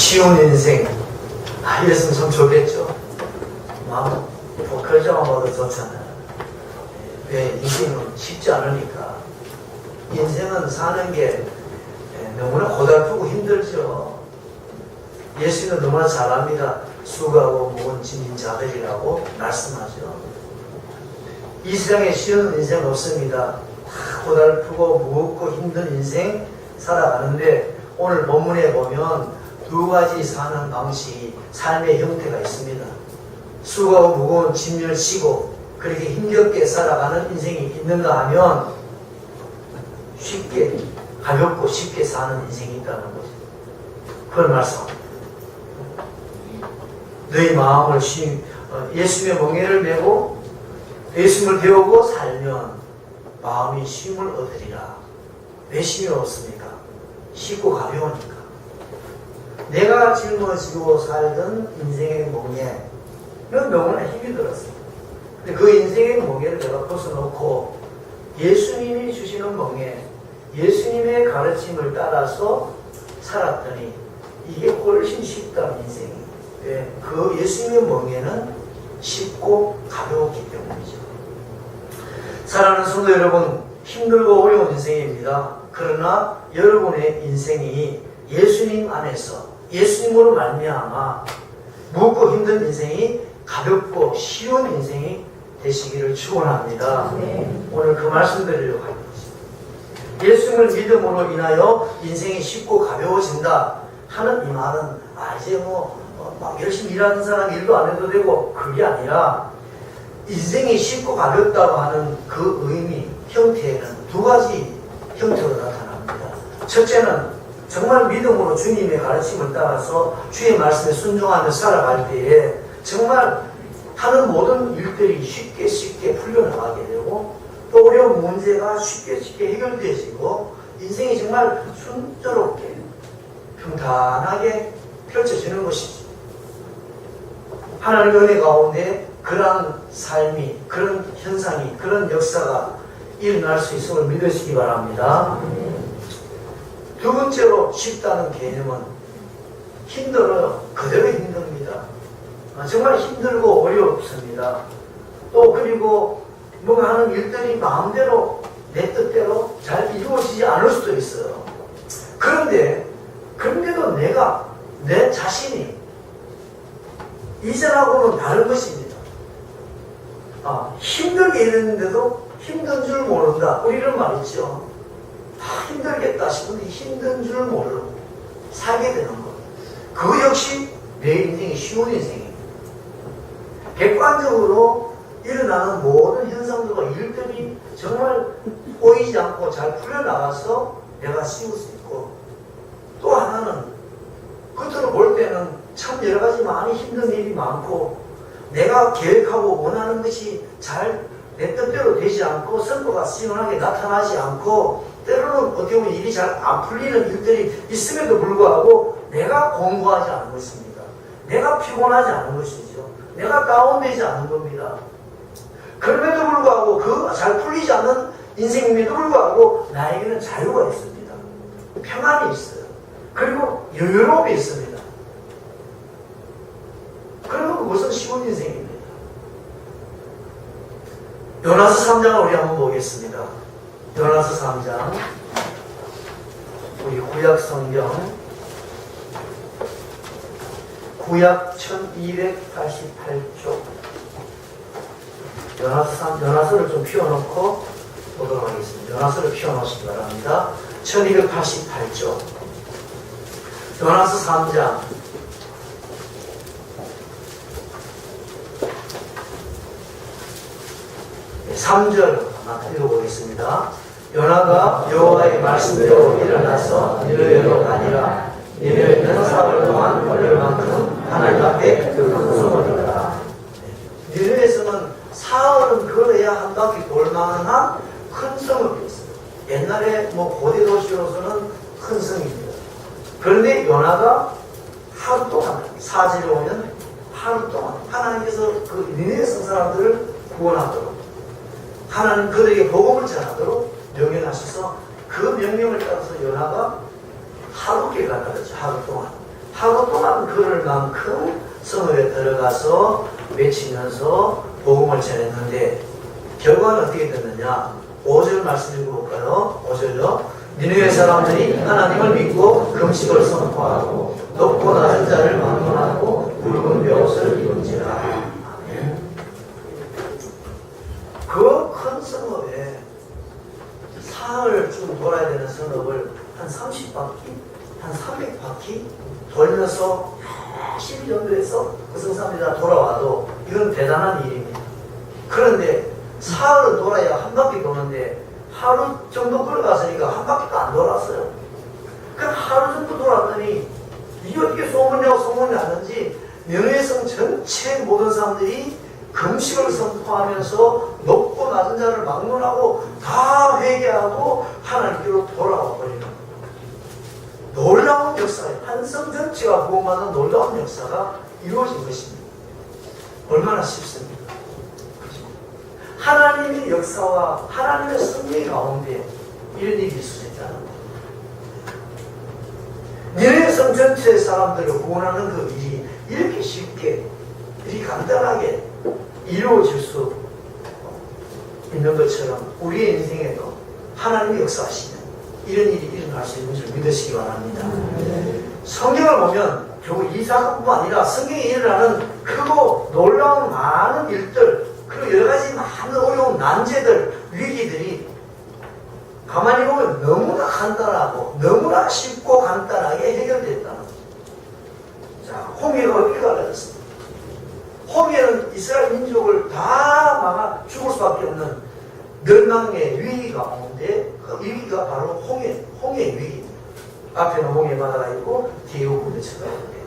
쉬운 인생. 이랬으면 참 좋겠죠. 마음 글자만 봐도 좋잖아요. 왜? 인생은 쉽지 않으니까. 인생은 사는 게 너무나 고달프고 힘들죠. 예수님은 너무나 잘합니다. 수고하고 무거운 짐진 자들이라고 말씀하죠. 이 세상에 쉬운 인생 없습니다. 다 고달프고 무겁고 힘든 인생 살아가는데, 오늘 본문에 보면 두 가지 사는 방식이, 삶의 형태가 있습니다. 수고하고 무거운 짐을 지고 그렇게 힘겹게 살아가는 인생이 있는가 하면, 쉽게 가볍고 쉽게 사는 인생이 있다는 거죠. 그걸 말씀합니다. 너희 마음을 예수님의 멍에를 메고 예수님을 배우고 살면 마음이 쉼을 얻으리라. 왜 쉼이 없습니까? 쉽고 가벼우니까. 내가 짊어지고 살던 인생의 멍에는 너무나 힘이 들었어요. 근데 그 인생의 멍에를 내가 벗어놓고 예수님이 주시는 멍에, 예수님의 가르침을 따라서 살았더니 이게 훨씬 쉽다는 인생이. 왜? 그 예수님의 멍에는 쉽고 가벼웠기 때문이죠. 사랑하는 성도 여러분, 힘들고 어려운 인생입니다. 그러나 여러분의 인생이 예수님 안에서, 예수님으로 말미암아 무겁고 힘든 인생이 가볍고 쉬운 인생이 되시기를 축원합니다. 오늘 그 말씀 드리려고 합니다. 예수님을 믿음으로 인하여 인생이 쉽고 가벼워진다 하는 이 말은 이제 막 열심히 일하는 사람 일도 안 해도 되고, 그게 아니라 인생이 쉽고 가볍다고 하는 그 의미, 형태에는 두 가지 형태로 나타납니다. 첫째는 정말 믿음으로 주님의 가르침을 따라서 주의 말씀에 순종하며 살아갈 때에 정말 하는 모든 일들이 쉽게 풀려나가게 되고, 또 어려운 문제가 쉽게 해결되어지고, 인생이 정말 순조롭게 평탄하게 펼쳐지는 것이죠. 하나님의 은혜 가운데 그러한 삶이, 그런 현상이, 그런 역사가 일어날 수 있음을 믿으시기 바랍니다. 두 번째로 쉽다는 개념은 힘들어요. 그대로 힘듭니다. 정말 힘들고 어렵습니다. 또 그리고 뭔가 하는 일들이 마음대로, 내 뜻대로 잘 이루어지지 않을 수도 있어요. 그런데도 내 자신이 이전하고는 다른 것입니다. 힘들게 일했는데도 힘든 줄 모른다. 우리 이런 말 있죠. 힘들겠다 싶은데 힘든 줄 모르고 살게 되는 것. 그 역시 내 인생이 쉬운 인생입니다. 객관적으로 일어나는 모든 현상들과 일들이 정말 꼬이지 않고 잘 풀려나가서 내가 쉬울 수 있고, 또 하나는 겉으로 볼 때는 참 여러 가지 많이 힘든 일이 많고, 내가 계획하고 원하는 것이 잘 내 뜻대로 되지 않고, 성과가 시원하게 나타나지 않고, 때로는 어떻게 보면 일이 잘 안 풀리는 일들이 있음에도 불구하고 내가 공부하지 않은 것입니다. 내가 피곤하지 않은 것이죠. 내가 다운되지 않은 겁니다. 그럼에도 불구하고 그 잘 풀리지 않는 인생임에도 불구하고 나에게는 자유가 있습니다. 평안이 있어요. 그리고 여유로움이 있습니다. 그러면 그것은 쉬운 인생입니다. 요나서 3장을 우리 한번 보겠습니다. 요나서 3장, 우리 구약 성경, 구약 1288쪽, 요나서를 좀 피워놓고 보도록 하겠습니다. 요나서를 피워놓으시기 바랍니다. 1288쪽, 요나서 3장, 3절 하나 읽어보겠습니다. 요나가 여호와의 말씀대로 일어나서 니느웨로 가니라. 니느웨는 사흘 동안 걸릴 만큼 하나님 앞에 큰 소문이 있더라. 니느웨에서는 사흘은 걸어야 한 바퀴 돌만한 큰 성읍이 있어요. 옛날에 고대 도시로서는 큰 성입니다. 그런데 요나가 하루 동안, 4절에 오면 하루 동안 하나님께서 그 니느웨 성 사람들을 구원하도록, 하나님 그들에게 복음을 전하도록 명령하셔서 그 명령을 따라서 요나가 하루길 갔다 그랬죠. 하루 동안. 하루 동안 걸을 만큼 성읍에 들어가서 외치면서 복음을 전했는데 결과는 어떻게 됐느냐? 5절 말씀 읽어볼까요? 5절요. 니느웨 사람들이 하나님을 믿고 금식을 선포하고 높고 낮은 자를 막론하고 붉은 벼옷을 입은지라. 그 큰 성읍에 사흘 좀 돌아야 되는 성읍을 한 30바퀴, 한 300바퀴 돌면서 열심히 전도해서 그 성사람들이 다 돌아와도 이건 대단한 일입니다. 그런데 사흘을 돌아야 한 바퀴 도는데 하루 정도 걸어갔으니까 한 바퀴도 안 돌았어요. 그럼 하루 정도 돌았더니 이게 어떻게 소문이 났는지 니느웨 성 전체 모든 사람들이 금식을 선포하면서 높고 낮은 자를 막론하고 다 회개하고 하나님께로 돌아와 버리는 놀라운 역사예요. 한 성 전체가 구원받는 놀라운 역사가 이루어진 것입니다. 얼마나 쉽습니까? 하나님의 역사와 하나님의 섭리 가운데 이런 일이 있었다는 거예요. 니느웨 성 전체 사람들을 구원하는 그 일이 이렇게 쉽게, 이렇게 간단하게 이루어질 수 있는 것처럼 우리의 인생에도 하나님의 역사하시는 이런 일이 일어날 수 있는 줄 믿으시기 바랍니다. 성경을 보면 결국 이 사건뿐만 아니라 성경에 일어나는 크고 놀라운 많은 일들, 그리고 여러 가지 많은 어려운 난제들, 위기들이 가만히 보면 너무나 간단하고 너무나 쉽고 간단하게 해결됐다는 거죠. 자, 홍해가 어떻게 갈라졌습니까? 홍해는 이스라엘 민족을 다 막아 죽을 수밖에 없는 멸망의 위기 가운데 그 위기가 바로 홍해의 위기입니다. 앞에는 홍해 바다가 있고 뒤에 구대처가 있는데,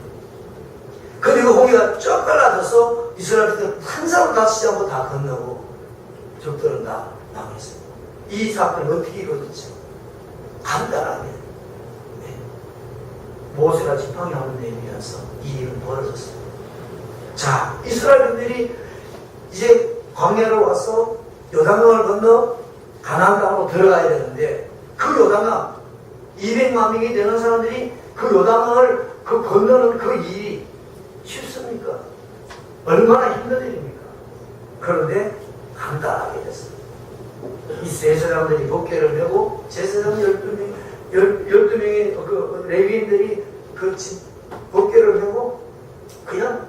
그리고 홍해가 쭉 갈라져서 이스라엘들 한 사람 다치지 않고 다 건너고 적들은 다 망했습니다. 이 사건이 어떻게 이루어졌죠? 간단하게 모세가 지팡이 하는 데 의해서 이 일은 벌어졌습니다. 자, 이스라엘인들이 이제 광야로 와서 요단강을 건너 가나안 땅으로 들어가야 되는데 그 요단강 200만 명이 되는 사람들이 그 요단강을 건너는 그 일이 쉽습니까? 얼마나 힘든 일입니까? 그런데 간단하게 됐습니다. 이 세 사람들이 법궤를 메고 제사장 12명의 그 레위인들이 그 법궤를 메고 그냥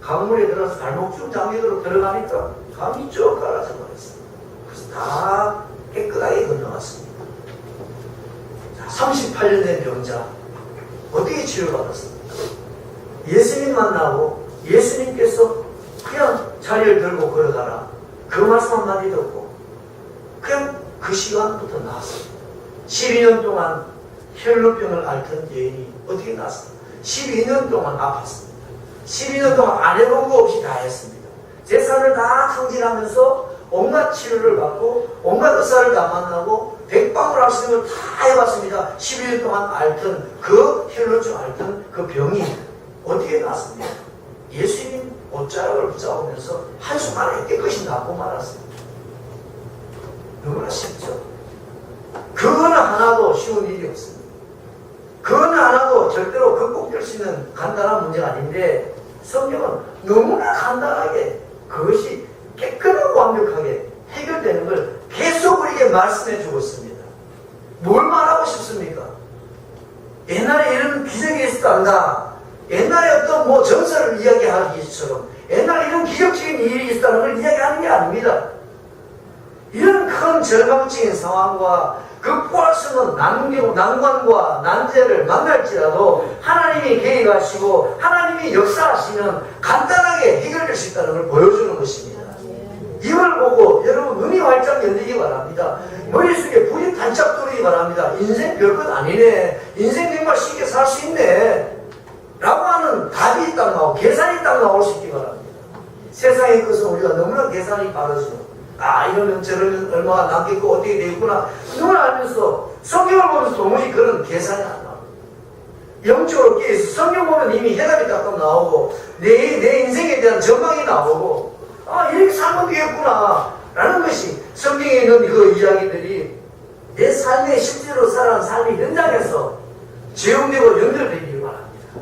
강물에 들어가서 발목 쭉 잠기도록 들어가니까 강이 쭉 갈라져 버렸어요. 그래서 다 깨끗하게 건너갔습니다. 38년 된 병자 어떻게 치료받았습니까? 예수님 만나고 예수님께서 그냥 자리를 들고 걸어가라 그 말씀 한마디 듣고 그냥 그 시간부터 나았습니다. 12년 동안 혈루병을 앓던 여인이 어떻게 나았습니까? 12년 동안 아팠습니다. 12년 동안 안 해본 거 없이 다 했습니다. 재산을 다 탕진하면서 온갖 치료를 받고 온갖 의사를 다 만나고 백방을 할 수 있는 걸 다 해봤습니다. 12년 동안 앓던 그 혈루증 앓던 그 병이 어떻게 나았습니까? 예수님 옷자락을 붙잡으면서 한순간에 깨끗이 낫고 말았습니다. 너무나 쉽죠? 그거는 하나도 쉬운 일이 없습니다. 그거는 하나도 절대로 극복될 수 있는 간단한 문제가 아닌데 성경은 너무나 간단하게 그것이 깨끗하고 완벽하게 해결되는 걸 계속 우리에게 말씀해 주고 있습니다. 뭘 말하고 싶습니까? 옛날에 이런 기적이 있었단다. 옛날에 어떤 뭐 전설을 이야기하기처럼 옛날에 이런 기적적인 일이 있었다는 걸 이야기하는 게 아닙니다. 이런 큰 절망적인 상황과 극복할 수 없는 난관과 난제를 만날지라도 하나님이 개입하시고 하나님이 역사하시면 간단하게 해결될 수 있다는 걸 보여주는 것입니다. 이걸 보고 여러분 눈이 활짝 열리기 바랍니다. 머릿속에 불이 반짝 들어오기 바랍니다. 인생 별것 아니네. 인생 정말 쉽게 살 수 있네. 라고 하는 답이 딱 나오고 계산이 딱 나올 수 있기 바랍니다. 세상의 것은 우리가 너무나 계산이 빠르죠. 아, 이러면 저러면 얼마가 남겠고 어떻게 되겠구나. 눈을 알면서 성경을 보면서 도무지 그런 계산이 안 나옵니다. 영적으로 깨어서 성경 보면 이미 해답이 딱 나오고 내 인생에 대한 전망이 나오고 아, 이렇게 살면 되겠구나 라는 것이 성경에 있는 그 이야기들이 내 삶에 실제로 살아가는 삶의 현장에서 적용되고 연결되기를 바랍니다.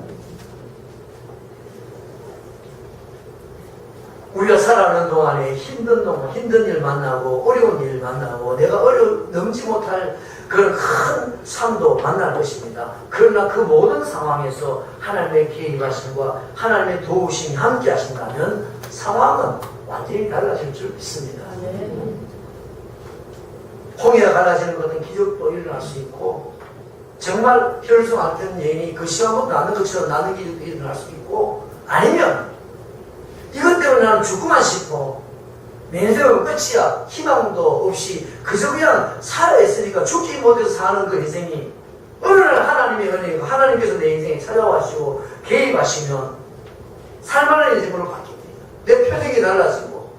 살아가는 동안에 힘든 일 만나고 어려운 일 만나고 내가 넘지 못할 그런 큰 삶도 만날 것입니다. 그러나 그 모든 상황에서 하나님의 개입하심과 하나님의 도우심이 함께 하신다면 상황은 완전히 달라질 줄 믿습니다. 홍해가 갈라지는 것은 기적도 일어날 수 있고 정말 혈성같은 여인이 그 시간부터 나는 것처럼 나는 기적도 일어날 수 있고 아니면 이것 때문에 나는 죽고만 싶어 내 인생은 끝이야 희망도 없이 그저 그냥 살아있으니까 죽지 못해서 사는 그 인생이 어느 날 하나님의 은혜가 하나님께서 내 인생에 찾아와시고 개입하시면 살만한 인생으로 바뀝니다. 내 표정이 달라지고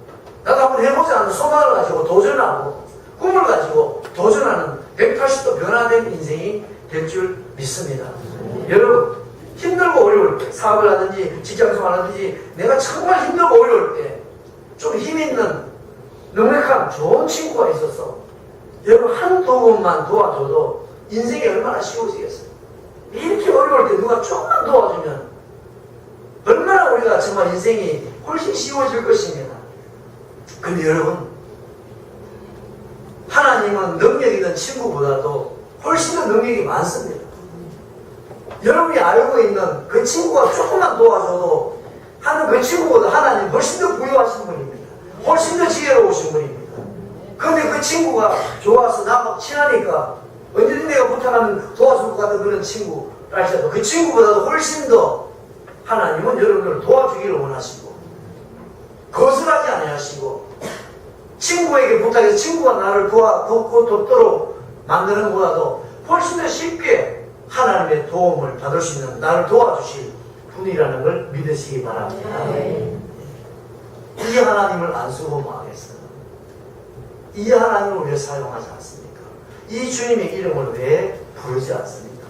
나도 한번 해보지 않은 소망을 가지고 도전하고 꿈을 가지고 도전하는 180도 변화된 인생이 될 줄 믿습니다. 여러분 힘들고 어려울 때 사업을 하든지 직장생활 하든지 내가 정말 힘들고 어려울 때 좀 힘있는 넉넉한 좋은 친구가 있어서 여러분 한 도움만 도와줘도 인생이 얼마나 쉬워지겠어요. 이렇게 어려울 때 누가 조금만 도와주면 얼마나 우리가 정말 인생이 훨씬 쉬워질 것입니다. 근데 여러분 하나님은 능력 있는 친구보다도 훨씬 더 능력이 많습니다. 여러분이 알고 있는 그 친구가 조금만 도와줘도 하는 그 친구보다 하나님 훨씬 더 부유하신 분입니다. 훨씬 더 지혜로우신 분입니다. 그런데 그 친구가 좋아서 나하고 친하니까 언제든 내가 부탁하면 도와줄 것 같은 그런 친구랄지라도 그 친구보다도 훨씬 더 하나님은 여러분을 도와주기를 원하시고 거절하지 아니하시고 친구에게 부탁해서 친구가 나를 돕도록 만드는 것보다도 훨씬 더 쉽게 하나님의 도움을 받을 수 있는 나를 도와주실 분이라는 걸 믿으시기 바랍니다. 이 하나님을 안 수고하겠어요? 이 하나님을 왜 사용하지 않습니까? 이 주님의 이름을 왜 부르지 않습니까?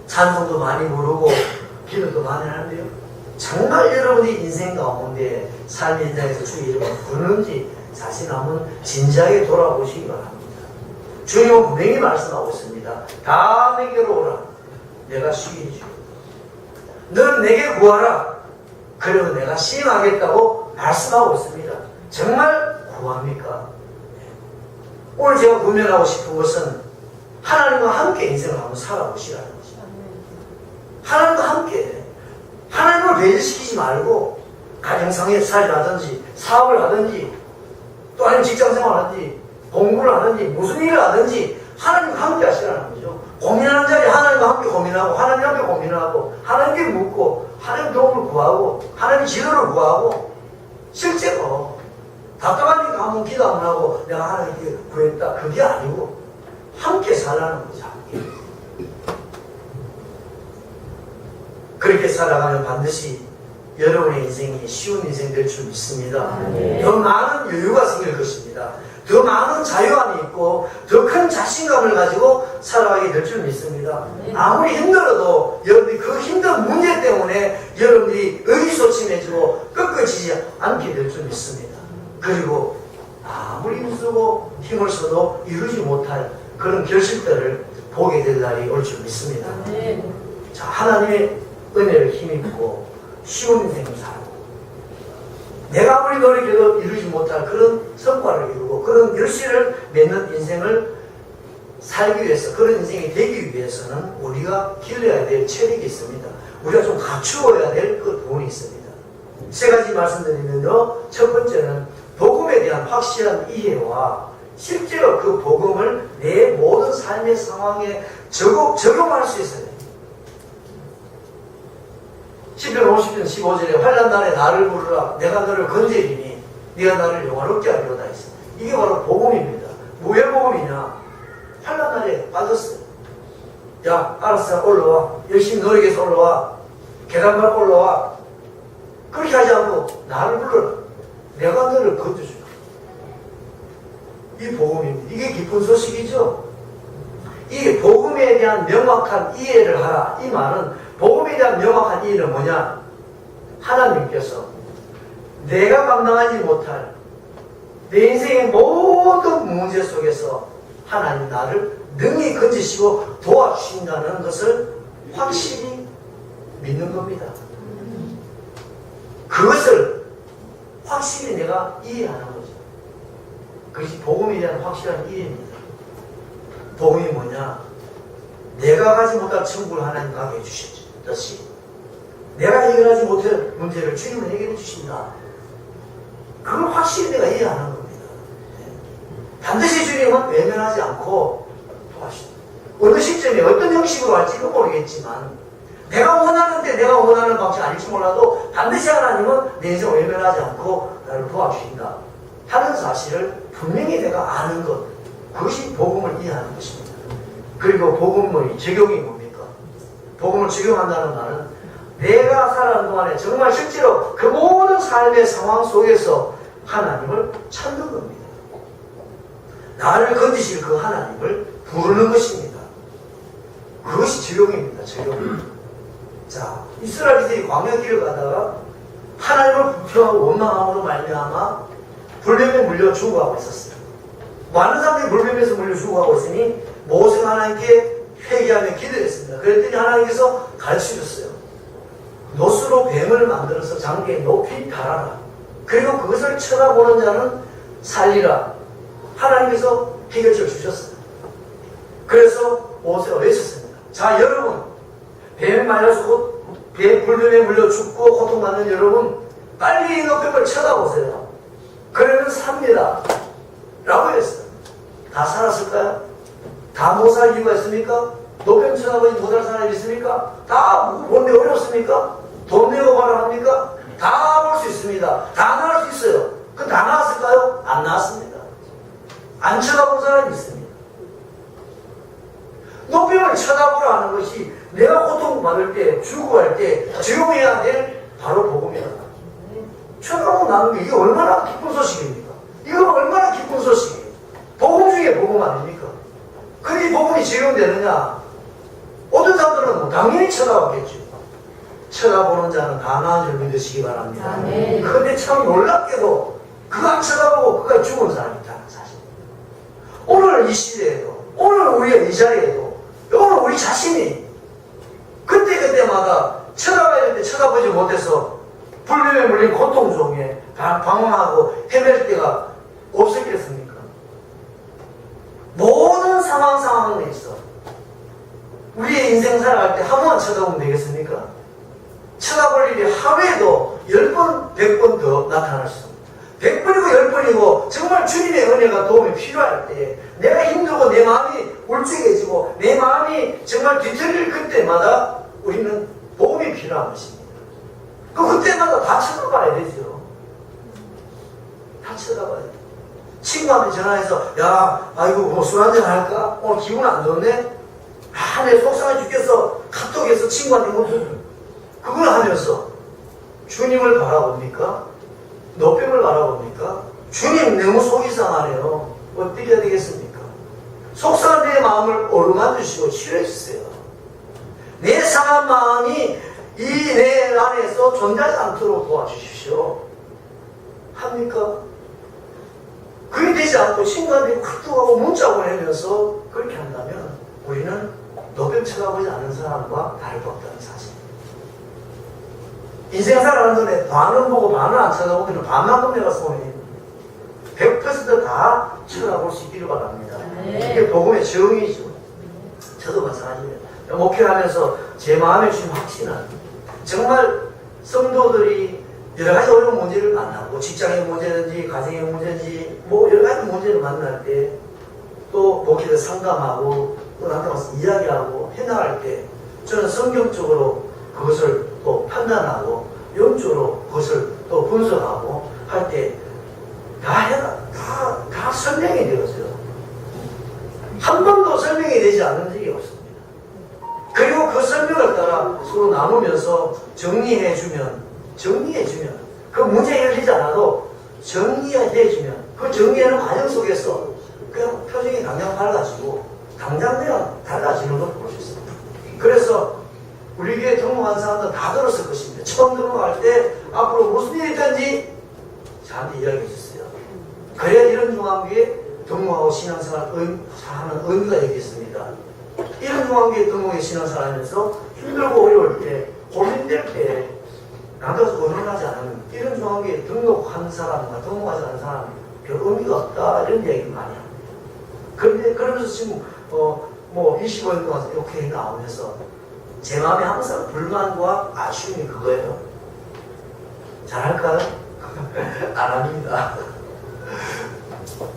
찬송도 많이 부르고 기도도 많이 하는데요. 정말 여러분이 인생 가운데 삶의 현장에서 주의 이름을 부르는지 자신 한번 진지하게 돌아보시기 바랍니다. 주님은 분명히 말씀하고 있습니다. 다 내게로 오라. 내가 쉬게 해주겠다. 너는 내게 구하라. 그리고 내가 시행하겠다고 말씀하고 있습니다. 정말 구합니까? 오늘 제가 고민하고 싶은 것은 하나님과 함께 인생을 한번 살아보시라는 것입니다. 하나님과 함께 하나님을 배제시키지 말고 가정상에 살하든지 사업을 하든지 또 아니면 직장생활을 하든지 공부를 하든지 무슨 일을 하든지 하나님과 함께 하시라는 거죠. 고민하는 자리에 하나님과 함께 고민하고 하나님과 함께 고민하고 하나님께 묻고 하나님 도움을 구하고 하나님 지도를 구하고 실제로 답답하니까 한번 기도 한번 하고 내가 하나님께 구했다 그게 아니고 함께 살라는 거죠. 함께. 그렇게 살아가면 반드시 여러분의 인생이 쉬운 인생 될 줄 믿습니다. 더 많은 여유가 생길 것입니다. 더 많은 자유함이 있고 더 큰 자신감을 가지고 살아가게 될 줄 믿습니다. 아무리 힘들어도 여러분이 그 힘든 문제 때문에 여러분들이 의기소침해지고 꺾어지지 않게 될 줄 믿습니다. 그리고 아무리 힘쓰고 힘을 써도 이루지 못할 그런 결실들을 보게 될 날이 올 줄 믿습니다. 자, 하나님의 은혜를 힘입고 쉬운 인생을 살고 내가 아무리 노력해도 이루지 못할 그런 성과를 이루고 그런 결실을 맺는 인생을 살기 위해서 그런 인생이 되기 위해서는 우리가 길러야 될 체력이 있습니다. 우리가 좀 갖추어야 될 그 부분이 있습니다. 세 가지 말씀드리면요. 첫 번째는 복음에 대한 확실한 이해와 실제로 그 복음을 내 모든 삶의 상황에 적용할 수 있어야 됩니다. 시편 50편 15절에 환난 날에 나를 부르라 내가 너를 건지리니 네가 나를 영화롭게 하리로다 했어. 이게 바로 복음입니다. 왜 복음이냐? 환난 날에 빠졌어요. 야 알았어 올라와. 열심히 노력해서 올라와. 계단 밟고 올라와. 그렇게 하지 않고 나를 불러라. 내가 너를 건져주라. 이 복음입니다. 이게 기쁜 소식이죠. 이게 복음에 대한 명확한 이해를 하라. 이 말은 복음에 대한 명확한 이해는 뭐냐? 하나님께서 내가 감당하지 못할 내 인생의 모든 문제 속에서 하나님 나를 능히 건지시고 도와주신다는 것을 확실히 믿는 겁니다. 그것을 확실히 내가 이해하는 거죠. 그것이 복음에 대한 확실한 이해입니다. 복음이 뭐냐? 내가 가지 못할 천국을 하나님 가게 해주셨듯이 내가 해결하지 못할 문제를 주님은 해결해 주신다. 그걸 확실히 내가 이해하는 겁니다. 반드시 주님은 외면하지 않고 도와주신다. 어느 시점에 어떤 형식으로 할지는 모르겠지만 내가 원하는데 내가 원하는 방식 아닐지 몰라도 반드시 하나님은 내 인생을 외면하지 않고 나를 도와주신다 하는 사실을 분명히 내가 아는 것, 그것이 복음을 이해하는 것입니다. 그리고 복음의 적용이 뭡니까? 복음을 적용한다는 말은 내가 살아가는 동안에 정말 실제로 그 모든 삶의 상황 속에서 하나님을 찾는 겁니다. 나를 건지실 그 하나님을 부르는 것입니다. 그것이 적용입니다. 적용. 자, 이스라엘들이 광야 길을 가다가 하나님을 불평하고 원망함으로 말미암아 불뱀에 물려 죽어가고 있었어요. 많은 사람들이 불뱀에서 물려 죽어가고 있으니 모세가 하나님께 회개하며 기도했습니다. 그랬더니 하나님께서 가르쳐줬어요. 노수로 뱀을 만들어서 장기에 높이 달아라. 그리고 그것을 쳐다보는 자는 살리라. 하나님께서 해결책을 주셨어요. 그래서 모세가 외쳤습니다. 자, 여러분, 뱀에 말려서 불뱀에 물려 죽고 고통받는 여러분, 빨리 이 노뱀을 쳐다보세요. 그러면 삽니다. 라고 했어요. 다 살았을까요? 다 못 살 이유가 있습니까? 노뱀 쳐다보니 못 살 사람이 있습니까? 다 뭔데 어렵습니까? 돈 내고 가라 합니까? 다 볼 수 있습니다. 다 나을 수 있어요. 그 다 나왔을까요? 안 나왔습니다. 안 쳐다본 사람이 있습니다. 노뱀을 쳐다보라 하는 것이 내가 고통받을 때, 죽어갈 때 적용해야 될 바로 복음이다. 쳐다보고 나는 게 이게 얼마나 기쁜 소식입니까? 이건 얼마나 기쁜 소식이에요. 복음 중에 복음 아닙니까? 근데 이 복음이 적용되느냐? 어떤 사람들은 당연히 쳐다봤겠죠. 쳐다보는 자는 다 나은 줄 믿으시기 바랍니다. 그런데 참 놀랍게도 그거 안 쳐다보고 그까지 죽은 사람이 있다는 사실. 오늘 이 시대에도, 오늘 우리가 이 자리에도, 오늘 우리 자신이 그때마다 쳐다봐야 되는데 쳐다보지 못해서 불뱀에 물린 고통 속에 방황하고 헤맬 때가 없었겠습니까? 모든 상황에 있어 우리의 인생 살아갈 때 한 번만 쳐다보면 되겠습니까? 쳐다볼 일이 하루에도 10번, 100번 더 나타날 수 있습니다. 100번이고 10번이고 정말 주님의 은혜가 도움이 필요할 때 내가 힘들고 내 마음이 울적해지고 내 마음이 정말 뒤틀릴 그때마다 우리는 복음이 필요한 것입니다. 그때마다 다 쳐다봐야 되죠. 다 쳐다봐야 돼. 친구한테 전화해서 야, 아이고 뭐 술 한잔 할까? 오늘 기분 안 좋네? 아, 내 속상해 죽겠어. 카톡에서 친구한테 뭐 그걸 하면서 주님을 바라봅니까? 노뱀을 바라봅니까? 주님 너무 속이 상하네요. 어떻게 해야 되겠습니까? 속상한 내 마음을 어루만 주시고 치료해 주세요. 내 상한 마음이 이 내 안에서 존재하지 않도록 도와주십시오. 합니까? 그게 되지 않고 친구한테 카톡하고 문자 보내면서 그렇게 한다면 우리는 노뱀 쳐다보지 않는 사람과 다를 것 없다는 사실. 인생 살아가는데 반은 보고 반은 안 쳐다보면 반만큼 내가 손해. 100%다 쳐다볼 수 있기를 바랍니다. 이게 복음의 정의죠. 저도 마찬가지입니다. 목회하면서 제 마음에 주신 확신은 정말 성도들이 여러 가지 어려운 문제를 만나고 직장의 문제든지 가정의 문제든지 뭐 여러 가지 문제를 만날 때 또 목회를 상담하고 또 나한테 와서 이야기하고 해나갈 때 저는 성경적으로 그것을 또 판단하고 영적으로 그것을 또 분석하고 할 때 다 설명이 되어져요. 한 번도 설명이 되지 않는 적이 없습니다. 그리고 그 설명을 따라 서로 나누면서 정리해주면 그 문제 해결되지 않아도 정리해주면 그 정리하는 과정 속에서 그냥 표정이 당장 밝아지고 당장 그냥 달라지는 걸 볼 수 있습니다. 그래서 우리 교회 등록한 사람들 다 들었을 것입니다. 처음 등록할 때 앞으로 무슨 일이 있든지 저한테 이야기해 주세요. 그래야 이런 중앙교회에 등록하고 신앙생활 하는 의미가 있겠습니다. 이런 중앙교회 등록에 신앙생활 하면서 힘들고 어려울 때 고민될 때 나도 의논하지 않으면 이런 중앙교회 등록한 사람 사람이 별 의미가 없다 이런 얘기를 많이 합니다. 그런데 그러면서 지금 뭐 25년 동안 이렇게 나오면서 제 마음에 항상 불만과 아쉬움이 그거예요. 잘할까요? 안 합니다.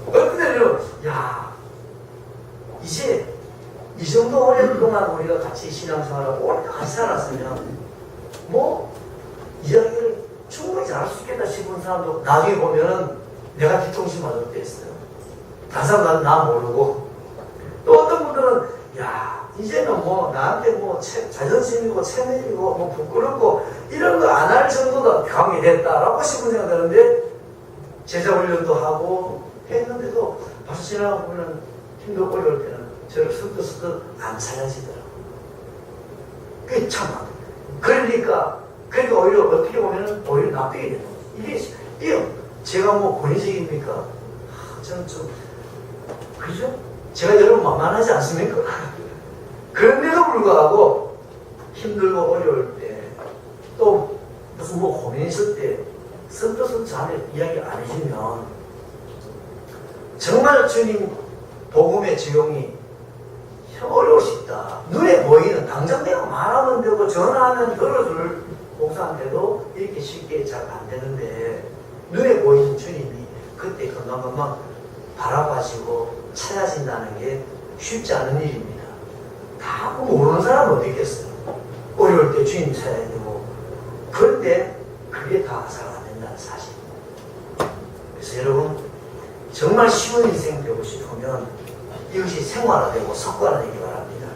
어떤 때는 야 이제 이 정도 오랫동안 우리가 같이 신앙생활하고 오래 같이 살았으면 뭐 이야기를 충분히 잘할 수 있겠다 싶은 사람도 나중에 보면은 내가 뒤통수 맞을 때 있어요. 다른 사람은 나 모르고 또 어떤 분들은 야 이제는 뭐 나한테 뭐 자존심이고 체면이고 뭐 부끄럽고 이런 거 안 할 정도가 강이 됐다라고 싶은 생각 드는데 제자 훈련도 하고 했는데도 벌써 지나고 보면 힘들고 어려울 때는 저를 스득스득 안 찾아지더라고요. 그게 참 그러니까 오히려 어떻게 보면 오히려 나쁘게 되는 거예요. 이게 제가 뭐 권위적입니까? 저는 좀 그죠? 제가 여러분 만만하지 않습니까? 그런데도 불구하고 힘들고 어려울 때 또 무슨 뭐 고민 있을 때 선뜻은 저한테 이야기 안 해주면 정말 주님 복음의 적용이 어려울 수 있다. 눈에 보이는 당장 내가 말하면 되고 전화하면 들어줄 목사한테도 이렇게 쉽게 잘 안 되는데 눈에 보이는 주님이 그때 금방금방 바라봐지고 찾아진다는 게 쉽지 않은 일입니다. 다 모르는 사람은 어디 있겠어요. 어려울 때 주님 찾아야 되고 그런데 그게 다 아사가 된다는 사실입니다. 그래서 여러분 정말 쉬운 인생 되고 싶으면 이것이 생활화되고 습관화되기 바랍니다.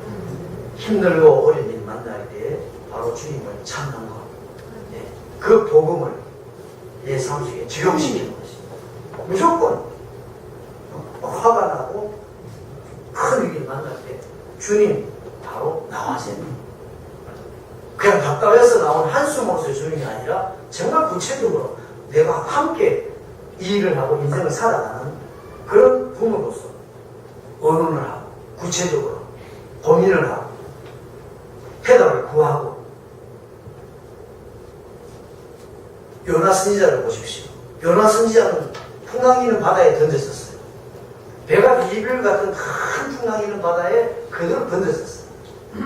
힘들고 어려운 일 만날 때 바로 주님을 찾는 것. 네. 그 복음을 내 삶 속에 적용시키는 것입니다. 무조건 화가 나고 큰 위기를 만날 때 주님 바로 나와세요. 그냥 답답해서 나온 한숨으로서의 주님이 아니라 정말 구체적으로 내가 함께 이 일을 하고 인생을 살아가는 그런 부모로서 의논을 하고 구체적으로 고민을 하고 해답을 구하고 요나 선지자를 보십시오. 요나 선지자는 풍랑이는 바다에 던졌었어요. 배가 비빌 같은 큰 풍랑이는 바다에 그대로 던졌었어요.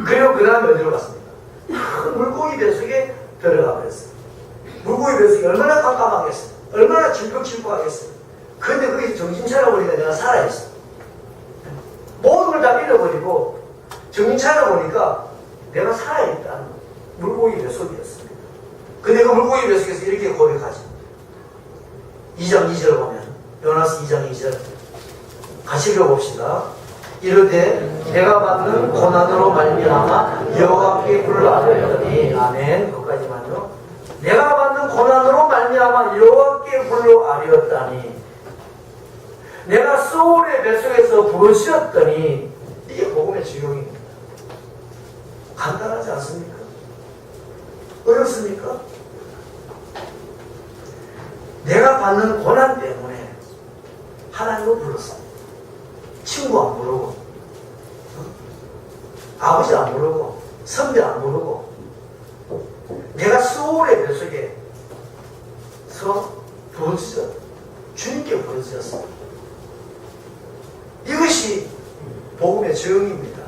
그리고 그 다음에 어디로 갔습니까? 큰 물고기 뱃속에 들어가 버렸어요. 물고기 뱃속이 얼마나 깜깜하겠어요. 얼마나 질퍽질퍽하겠어요. 그런데 거기서 정신 차려보니까 내가 살아있어. 모든 걸 다 잃어버리고 정신 차려보니까 내가 살아있다는 물고기 뱃속이었습니다. 근데 그 물고기 뱃속에서 이렇게 고백하죠. 2장 2절을 보면 요나서 2장 2절 같이 읽어봅시다. 이르되 내가 받는 고난으로 말미암아 여호와께 불러아뢰었더니 아멘. 거기까지만요. 내가 받는 고난으로 말미암아 여호와께 불러아뢰었다니 내가 소울의 뱃속에서 부르짖었더니 이게 복음의 적용입니다. 간단하지 않습니까? 어렵습니까? 내가 받는 고난 때문에 하나님을 불렀습니다. 친구 안 부르고 아버지 안 부르고 선배 안 부르고 내가 소울의 뱃속에서 부르짖어 주님께 부르짖었습니다. 이것이 복음의 적용입니다.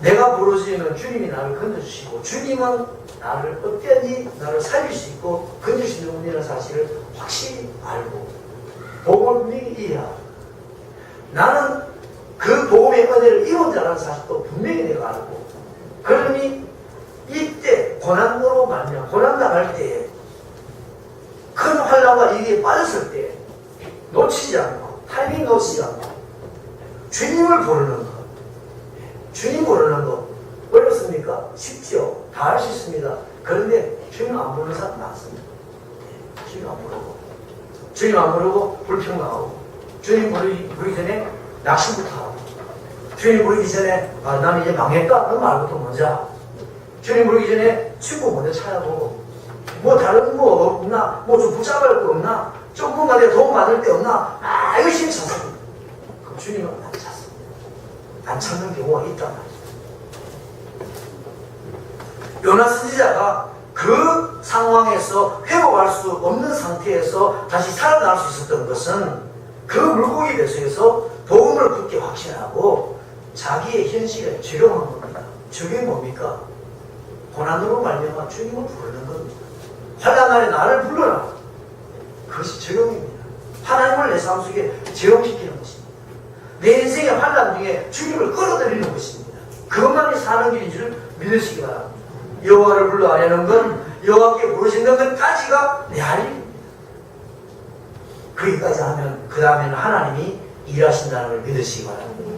내가 부르짖으면 주님이 나를 건져주시고 주님은 나를 어땠니 나를 살릴 수 있고 건질 수 있는 분이라는 사실을 확실히 알고 복음을 분명히 이해하고 나는 그 복음의 은혜를 입은 자라는 사실도 분명히 내가 알고 그러니 이때 고난으로 말미암아 고난 당할 때에 큰 환난과 이게 빠졌을 때 놓치지 않고 타이밍 놓치지 않고 주님을 부르는 것 주님 부르는 것 어렵습니까? 쉽죠. 다 할 수 있습니다. 그런데 주님 안 부르는 사람 많습니다. 주님 안 부르고 주님 안 부르고 불평 나오고 주님 부르기 전에 낙심부터 하고 주님 부르기 전에 나는 이제 망했다 그런 말부터 먼저 하고 주님 부르기 전에 친구 먼저 찾아보고 뭐 다른 거 없나 뭐 좀 붙잡을 거 없나 조금만 내 도움 받을 데 없나 열심히 찾습니다. 그럼 주님은 안 찾습니다. 안 찾는 경우가 있단 말이죠. 요나 선지자가 그 상황에서 회복할 수 없는 상태에서 다시 살아날 수 있었던 것은 그 물고기 뱃속에서 복음을 굳게 확신하고 자기의 현실에 적용한 겁니다. 저게 뭡니까? 고난으로 말미암아 주님을 부르는 겁니다. 환난 날에 나를 불러라. 그것이 적용입니다. 하나님을 내 삶 속에 적용시키는 것입니다. 내 인생의 환난 중에 주님을 끌어들이는 것입니다. 그것만이 사는 길인 줄 믿으시기 바랍니다. 여호와를 불러 아뢰는 건 여호와께 부르시는 것까지가 내 할 일입니다. 거기까지 하면 그 다음에는 하나님이 일하신다는 걸 믿으시기 바랍니다.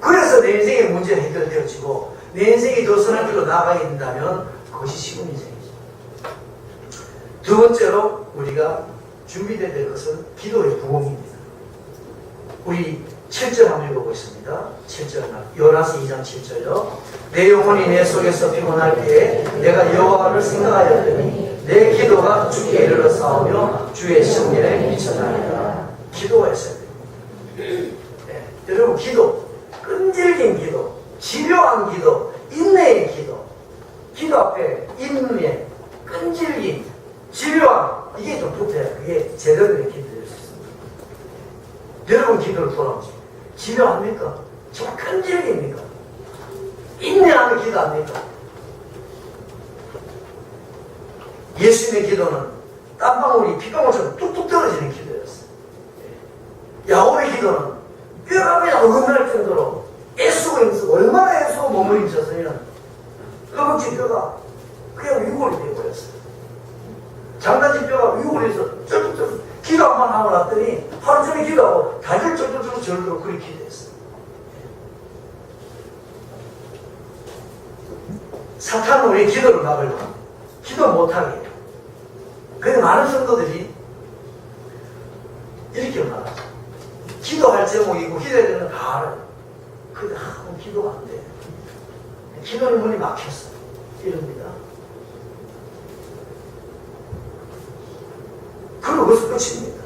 그래서 내 인생의 문제가 해결되어지고 내 인생이 더 선한 길로 나아가게 된다면 그것이 쉬운 인생이죠. 두 번째로 우리가 준비되어야 될 것은 기도의 부흥입니다. 우리 7절 한번 읽어보겠습니다. 7절 요나서 2장 7절요. 내 영혼이 내 속에서 피곤할 때에 내가 여호와를 생각하였더니 내 기도가 주께 이르러 싸우며 주의 성령에 미쳐나니라. 기도가 있어야 돼요. 네. 여러분 기도, 끈질긴 기도, 집요한 기도, 인내의 기도, 기도 앞에 인내, 끈질긴, 집요한, 이게 좀 붙어야 그게 제대로 된 기도될 수 있습니다. 여러분 기도를 돌아보세요. 집요합니까? 정말 끈질깁니까? 인내하는 기도 아닙니까? 예수님의 기도는 땀방울이 빗방울처럼 뚝뚝 떨어지는 기도였어요. 야곱의 기도는 뼈가 그냥 어긋날 정도로 애쓰고 힘쓰고 얼마나 애쓰고 몸을 힘썼으면 허벅지 뼈가 그냥 위골이 되어버렸어요. 장단지 뼈가 위골에서 쩔쩔쩔 기도 한번 하고 났더니 하루 종일 기도하고 다리를 쩔쩔쩔 절도록 그렇게 기도했어요. 사탄은 우리 기도를 막으려고 합니다. 기도 못하게 해요. 그런데 많은 성도들이 이렇게 말하죠. 기도할 제목이고 기도해야 되는 거 다 알아요. 근데 기도가 안 돼. 기도는 문이 막혔어. 이럽니다. 그리고 그것은 끝입니다.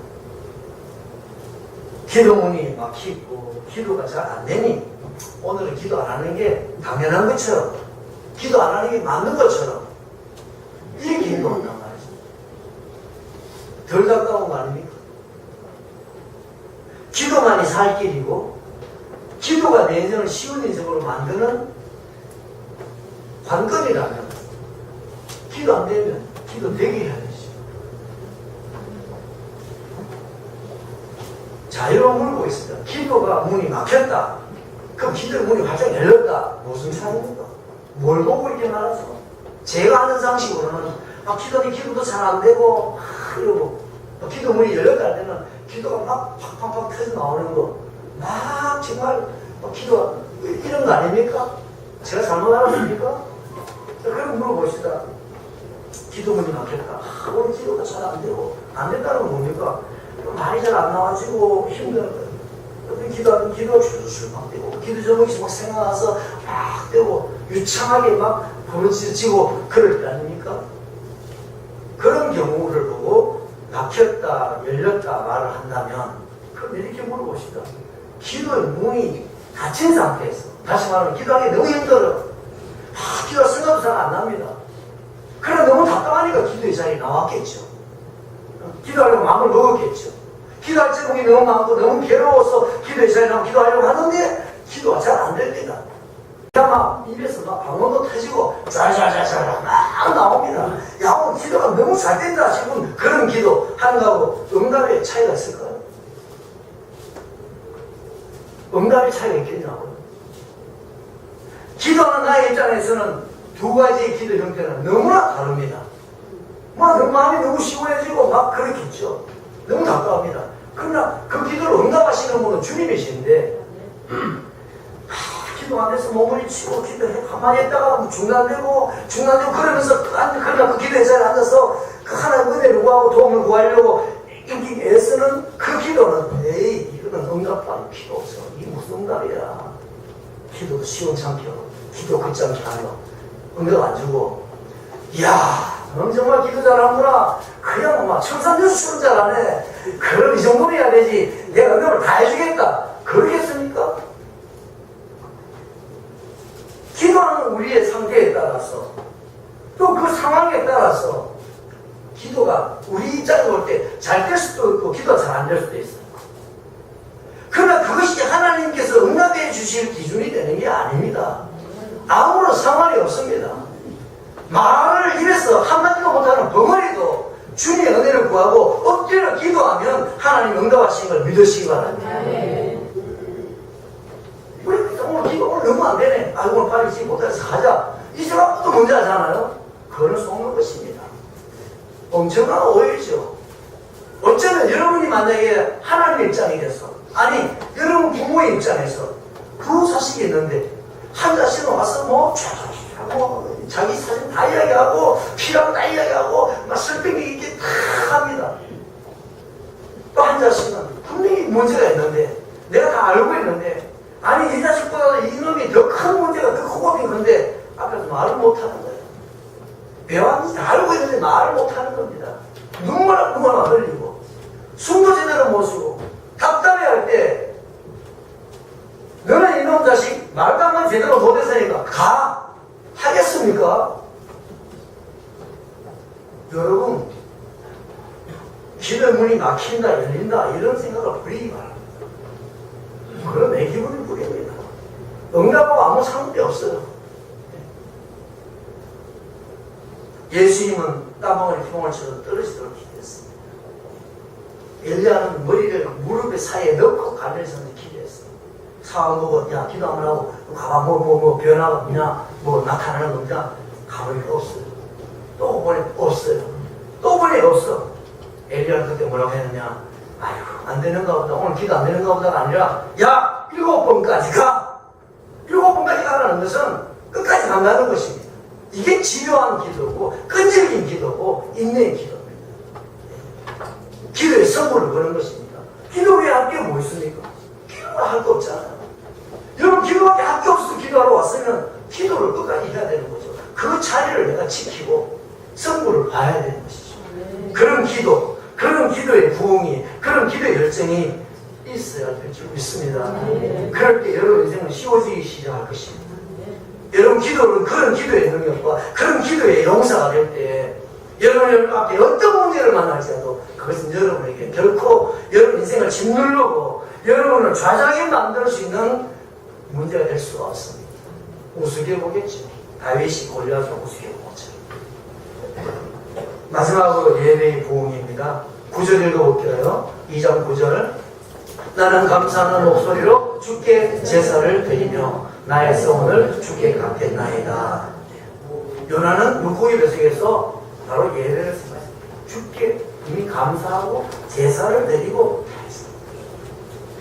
기도 문이 막히고 기도가 잘 안 되니 오늘은 기도 안 하는 게 당연한 것처럼 기도 안 하는 게 맞는 것처럼 이렇게 행동한단 말이죠. 덜 가까운 거 아닙니까? 기도만이 살 길이고 기도가 내 인생을 쉬운 인생으로 만드는 관건이라면 기도 안 되면 기도 되게 해야 되죠. 자유로운 물고 있습니다. 기도가 문이 막혔다. 그럼 기도의 문이 활짝 열렸다. 무슨 차이입니까? 뭘 보고 이렇게 말하죠? 제가 아는 상식으로는 기도도 잘 안 되고 이러고 기도 문이 열렸다 할 때는 기도가 막 팍팍팍 터져 나오는 거 막 정말 기도가 이런 거 아닙니까? 제가 잘못 알았습니까? 그럼 물어봅시다. 기도 문이 막혔다. 오늘 기도가 잘 안 되고 안 된다는 건 뭡니까? 말이 잘 안 나와지고 힘들어요. 기도하면 기도가 줄줄 막 되고 기도 제목이 막 생각나서 막 되고 유창하게 막 부르짖고 그럴 때 아닙니까? 그런 경우를 보고 막혔다 열렸다 말을 한다면 그럼 이렇게 물어봅시다. 기도의 문이 닫힌 상태에서 다시 말하면 기도하기 너무 힘들어요. 기도가 생각도 잘 안 납니다. 그래 너무 답답하니까 기도의 자리에 나왔겠죠. 기도하려고 마음을 먹었겠죠. 기도할 제목이 너무 많고 너무 괴로워서 기도의 자리에 나와 기도하려고 하는데 기도가 잘 안 됩니다. 막 입에서 막 방언도 터지고 짤짤짤짤 막 나옵니다. 야 오늘 기도가 너무 잘 된다 싶은 그런 기도 하는 거하고 응답의 차이가 있을까요? 응답의 차이가 있겠냐고요. 기도하는 나의 입장에서는 두 가지의 기도 형태는 너무나 다릅니다. 막 마음이 너무 시원해지고 막 그렇겠죠. 너무 답답합니다. 그러나 그 기도를 응답하시는 분은 주님이신데 기도 안 돼서 몸을 치고 기도해 가만히 했다가 중단되고 그러면서 그러나 그 기도의 자리에 앉아서 그 하나님 은혜를 구하고 도움을 구하려고 이렇게 애쓰는 그 기도는 에이 이거는 응답받을 필요 없어. 이게 무슨 응답이야. 기도도 시원찮게 기도 끝장이 아니고 응답 안 주고 이야 넌 정말 기도 잘하는구나. 그냥 막 청산교수처럼 잘하네. 그럼 이 정도는 해야 되지. 내가 응답을 다 해주겠다. 그러겠습니까? 기도하는 우리의 상태에 따라서 또 그 상황에 따라서 기도가 우리 입장에서 볼 때 잘 될 수도 있고 기도가 잘 안 될 수도 있어요. 그러나 그것이 하나님께서 응답해 주실 기준이 되는 게 아닙니다. 아무런 상관이 없습니다. 말을 입에서 한마디도 못하는 벙어리도 주님의 은혜를 구하고 엎드려 기도하면 하나님 응답하시는 걸 믿으시기 바랍니다. 우리 오늘 기도 오늘 너무 안 되네. 아, 오늘 빨리 지금 못해서 가자. 이 생각부터 문제 하잖아요. 그거는 속는 것입니다. 엄청난 오해죠. 어쩌면 여러분이 만약에 하나님의 입장이 돼서, 아니 여러분 부모의 입장에서 그 자식이 있는데 한 자식은 와서 뭐 자기 사진 다 이야기하고 필요한 다 이야기하고 막 슬픔이 있게 다 합니다. 또 한 자식은 분명히 문제가 있는데 내가 다 알고 있는데, 아니 이 자식보다 이놈이 더 큰 문제가 더 크고 건데 앞에서 말을 못하는 거예요. 배웠는지 다 알고 있는데 말을 못하는 겁니다. 눈물만 흘리고 숨도 제대로 못 쉬고 답답해할 때 너는 이놈 자식 말도 한번 제대로 못했으니까 가! 하겠습니까? 여러분, 기도의 문이 막힌다 열린다 이런 생각을 버리기 바랍니다. 그건 내 기분이 부립니다. 응답하고 아무 상관이 없어요. 예수님은 땀방울이 휘ong을 쳐서 떨어지도록 기도했습니다. 엘리야는 머리를 무릎의 사이에 넣고 가면서 기도했어요. 사람 보고 야 기도 한번 하고 가봐 뭐 변화가 있냐 뭐 나타나는 겁니다. 가보니 없어요. 또 보니 없어요. 또 보니 없어. 엘리야는 그때 뭐라고 했느냐, 아이고 안 되는가 보다, 오늘 기도 안 되는가 보다가 아니라 야 7번까지 가. 7번까지 가라는 것은 끝까지 간다는 것입니다. 이게 지루한 기도고 끈질긴 기도고 인내의 기도입니다. 기도의 선물을 거는 것입니다. 기도 외에 할 게 뭐 있습니까? 기도가 할 거 없잖아요. 여러분 기도밖에 할 게 없어서 기도하러 왔으면 기도를 끝까지 해야 되는 거죠. 그 자리를 내가 지키고 선물을 봐야 되는 것이죠. 그런 기도, 그런 기도의 부흥이, 그런 기도의 열정이 있어야 될 줄 믿습니다. 그럴 때 여러분 인생은 쉬워지기 시작할 것입니다. 여러분 기도는 그런 기도의 능력과 그런 기도의 용사가 될 때 여러분 앞에 어떤 문제를 만날지라도 그것은 여러분에게 결코 여러분 인생을 짓누르고 여러분을 좌절하게 만들 수 있는 문제가 될 수가 없습니다. 우습게 보겠죠. 다윗이 골리앗을 우습게 보죠. 마지막으로 예배의 부흥입니다. 9절 읽어볼게요. 2장 9절. 나는 감사하는 목소리로 주께 제사를 드리며 나의 소원을 주께 갚겠나이다. 요나는 물고기 뱃속에서 바로 예배를 생각했습니다. 주께 이미 감사하고 제사를 드리고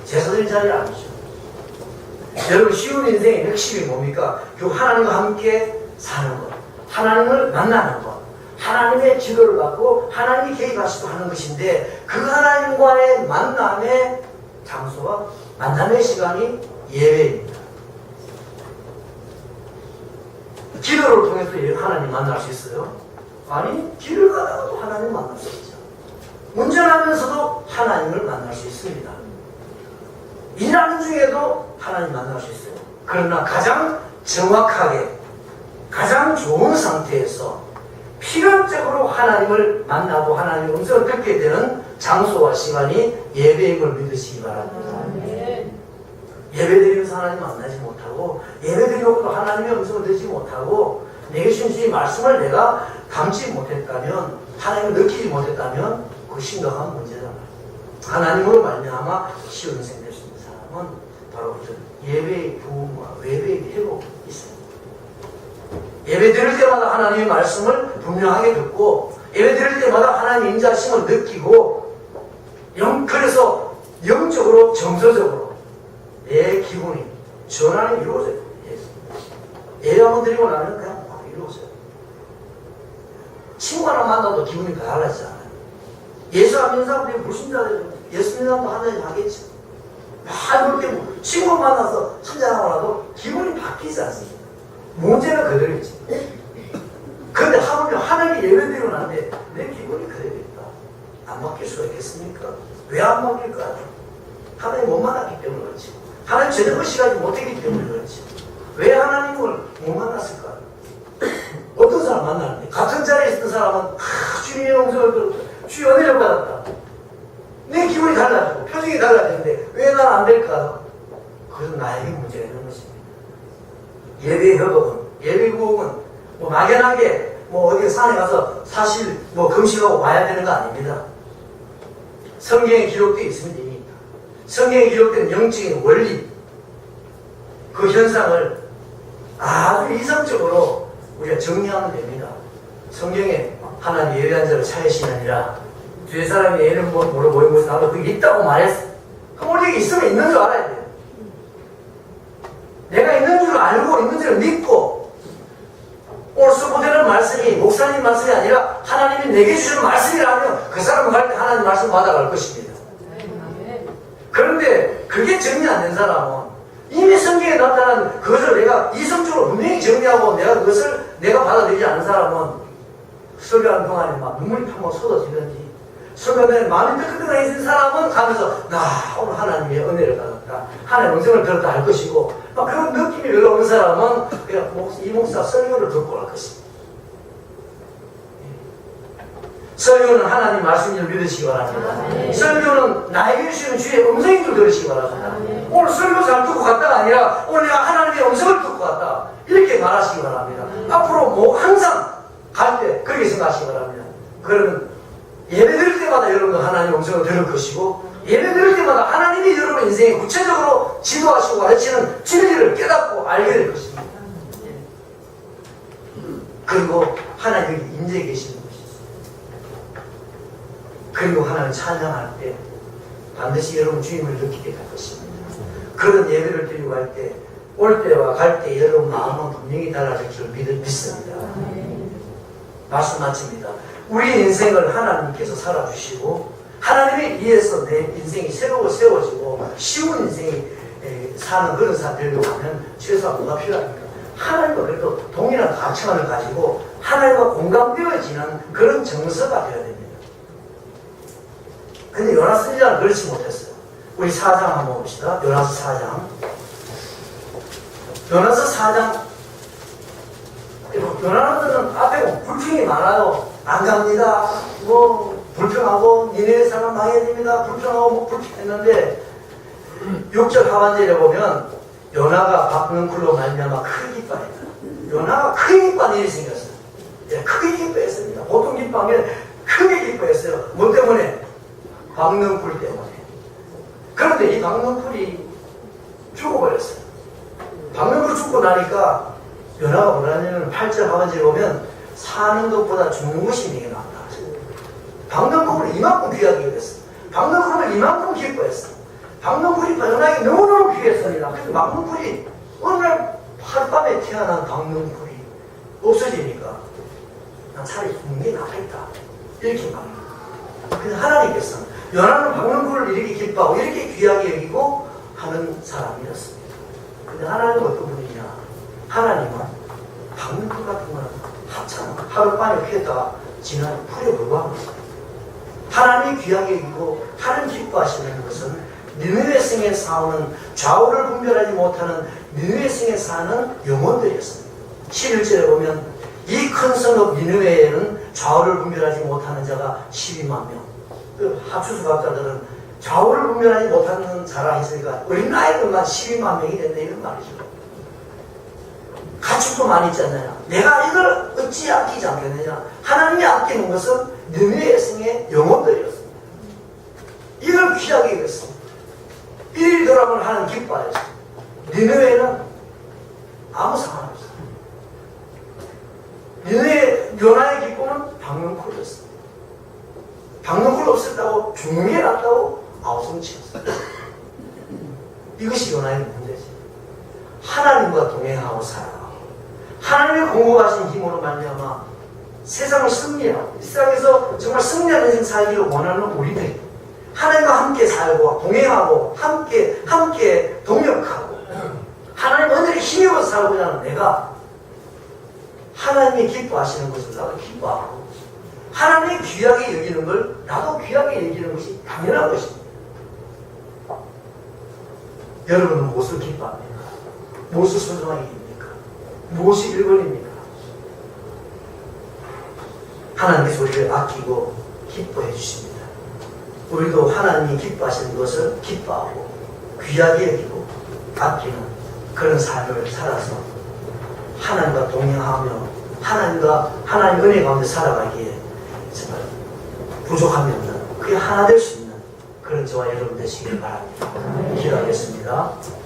제사 드린 자리를 아니죠. 여러분 쉬운 인생의 핵심이 뭡니까? 그 하나님과 함께 사는 것, 하나님을 만나는 것, 하나님의 지도를 받고 하나님이 개입하시고 하는 것인데, 그 하나님과의 만남의 장소와 만남의 시간이 예배입니다. 기도를 통해서 하나님 만날 수 있어요? 아니, 길을 가다가도 하나님 만날 수 있죠. 운전하면서도 하나님을 만날 수 있습니다. 일하는 중에도 하나님 만날 수 있어요. 그러나 가장 정확하게, 가장 좋은 상태에서 필연적으로 하나님을 만나고 하나님의 음성을 듣게 되는 장소와 시간이 예배인 걸 믿으시기 바랍니다. 예배드리면서 하나님 만나지 못하고, 예배드리고도 하나님의 음성을 듣지 못하고, 내게 주신 말씀을 내가 담지 못했다면, 하나님을 느끼지 못했다면 그 심각한 문제잖아요. 하나님으로 말미암아 쉬운 인생 될 수 있는 사람은 바로 예배의 부흥과 예배의 회복이 있습니다. 예배 드릴 때마다 하나님의 말씀을 분명하게 듣고, 예배 드릴 때마다 하나님의 인자심을 느끼고, 그래서 영적으로 정서적으로 내 기분이 전환이 이루어져요. 예배 한번 드리고 나면 그냥 막 이루어져요. 친구 하나 만나도 기분이 달라지잖아요. 예수 안 믿는 사람들이 불신자들이 예수 믿는 사람도 하나님 하겠죠. 막 그렇게 친구 만나서 천장하고 나도 기분이 바뀌지 않습니다. 문제는 그대로 있지. 그런데 하물며 하나님이 예배드리고 나는데 내 기분이 그대로 있다. 안 바뀔 수가 있겠습니까? 왜 안 바뀔까요? 하나님 못 만났기 때문에 그렇지. 하나님 제대로 시간이 못했기 때문에 그렇지. 왜 하나님을 못 만났을까요? 어떤 사람 만나는데 예배 회복은, 예배 구원은 뭐 막연하게 뭐 어디 산에 가서 사실 뭐 금식하고 와야 되는 거 아닙니다. 성경에 기록되어 있습니다. 이미. 성경에 기록된 영적인 원리, 그 현상을 아주 이성적으로 우리가 정리하면 됩니다. 성경에 하나님 예배한 자를 찾으시느니라, 뒤에 사람이 예를 물어보면 나도 그게 있다고 말했어. 그럼 우리 있으면 있는 줄 알아야 돼요. 내가 있는 줄 알고 있는 줄 믿고, 오늘 수고되는 말씀이 목사님 말씀이 아니라 하나님이 내게 주시는 말씀이라면 그 사람은 갈 때 하나님 말씀 받아갈 것입니다. 그런데 그게 정리 안 된 사람은 이미 성경에 나타난 그것을 내가 이성적으로 분명히 정리하고 내가 그것을 내가 받아들이지 않는 사람은 설교하는 동안에 막 눈물이 팡팡 쏟아지는지, 설교하면 마음이 뜨끈뜨끈해 있는 사람은 가면서 나 오늘 하나님의 은혜를 받았다, 하나님의 음성을 들었다 할 것이고, 막 그런 느낌이 별로 없는 사람은 그냥 이 목사 설교를 듣고 갈 것입니다. 설교는 하나님 말씀을 믿으시기 바랍니다. 설교는 나에게 주시는 주의 음성인 줄 들으시기 바랍니다. 오늘 설교 잘 듣고 갔다가 아니라 오늘 내가 하나님의 음성을 듣고 갔다, 이렇게 말하시기 바랍니다. 앞으로 뭐 항상 갈 때 그렇게 생각하시기 바랍니다. 그러면 예배 드릴 때마다 여러분은 하나님의 음성을 들을 것이고, 예배 드릴 때마다 하나님이 여러분 인생에 구체적으로 지도하시고 가르치는 진리를 깨닫고 알게 될 것입니다. 그리고 하나님이 임재해 계시는 것입니다. 그리고 하나님 찬양할 때 반드시 여러분 주님을 느끼게 될 것입니다. 그런 예배를 드리고 갈 때, 올 때와 갈 때 여러분 마음은 분명히 달라질 줄 믿습니다. 말씀 마칩니다. 우리 인생을 하나님께서 살아주시고, 하나님에 의해서 내 인생이 새로 세워지고 쉬운 인생이 사는 그런 사람 되려고 하면 최소한 뭐가 필요합니까? 하나님과 그래도 동일한 가치관을 가지고 하나님과 공감되어지는 그런 정서가 되어야 됩니다. 근데 요나 선지자는 그렇지 못했어요. 우리 4장 한번 봅시다. 요나서 4장. 요나서 4장. 요나서는 앞에 불평이 많아요. 안 갑니다. 뭐 불평하고 니네 사람 망해야 됩니다. 불평하고 뭐 불평했는데 6절 하반절에 보면 요나가 박능쿨로 말미암아 크게 기뻐했다. 요나가 크게 기뻐한 일이 생겼어요. 예, 크게 기뻐했습니다. 보통 기뻐한 게 크게 기뻐했어요. 뭐 때문에? 박능쿨 때문에. 그런데 이 박능쿨이 죽어버렸어요. 박능쿨 죽고 나니까 요나가 뭐라냐면 8절 하반절에 보면 사는 것보다 죽는 것이 내게 낫다. 박능쿨을 이만큼 귀하게 됐어. 박능쿨을 이만큼 기뻐했어. 박능쿨이 요나에게 너무너무 귀했습니다. 그래서 박능쿨이 어느 날 하룻밤에 태어난 박능쿨이 없어지니까 난 차라리 죽는 게 낫겠다, 이렇게 말합니다. 그래서 하나님께서 요나는 박능쿨을 이렇게 기뻐하고 이렇게 귀하게 여기고 하는 사람이었습니다. 근데 하나님은 어떤 분이냐? 하나님은 박능쿨 같은 거는 하룻밤에 피했다가 지난 풀에 불과합니다. 하나님이 귀하게 여기고 하나님 기뻐하시는 것은 니느웨 성에 사는 좌우를 분별하지 못하는 니느웨 성에 사는 영혼들이었습니다. 11절에 보면 이 큰 성읍 니느웨에는 좌우를 분별하지 못하는 자가 12만 명. 그 합수수학자들은 좌우를 분별하지 못하는 자라 했으니까 어린아이들만 12만 명이 된다, 이런 말이죠. 가축도 많이 있잖아요. 내가 이걸 어찌 아끼지 않겠느냐? 하나님이 아끼는 것은 니느웨 성의 영혼들이었습니다. 이걸 귀하게 여겼습니다. 이 돌아보면 하나님 기뻐하였습니다. 니느웨는 아무 상관없어요. 니느웨 요나의 기쁨은 박능쿨이었습니다. 박능쿨 없었다고 죽는 게 낫다고 아우성치였어요. 이것이 요나의 문제지. 하나님과 동행하고 살아가고 하나님의 공급하신 힘으로 말미암아 세상을 승리하고 이 세상에서 정말 승리하는 인생 살기를 원하는 우리들이 하나님과 함께 살고 동행하고 함께 동역하고 하나님 은혜를 힘입어서 살고자 하는 내가 하나님이 기뻐하시는 것을 나도 기뻐하고 하나님이 귀하게 여기는 걸 나도 귀하게 여기는 것이 당연한 것입니다. 여러분은 무엇을 기뻐합니까? 무엇을 소중하게 여깁니까? 무엇이 1번입니까? 하나님께서 우리를 아끼고 기뻐해 주십니다. 우리도 하나님이 기뻐하시는 것을 기뻐하고 귀하게 여기고 아끼는 그런 삶을 살아서 하나님과 동행하며 하나님 은혜 가운데 살아가기에 정말 부족함이 없는 그게 하나 될 수 있는 그런 저와 여러분 되시길 바랍니다. 기도하겠습니다.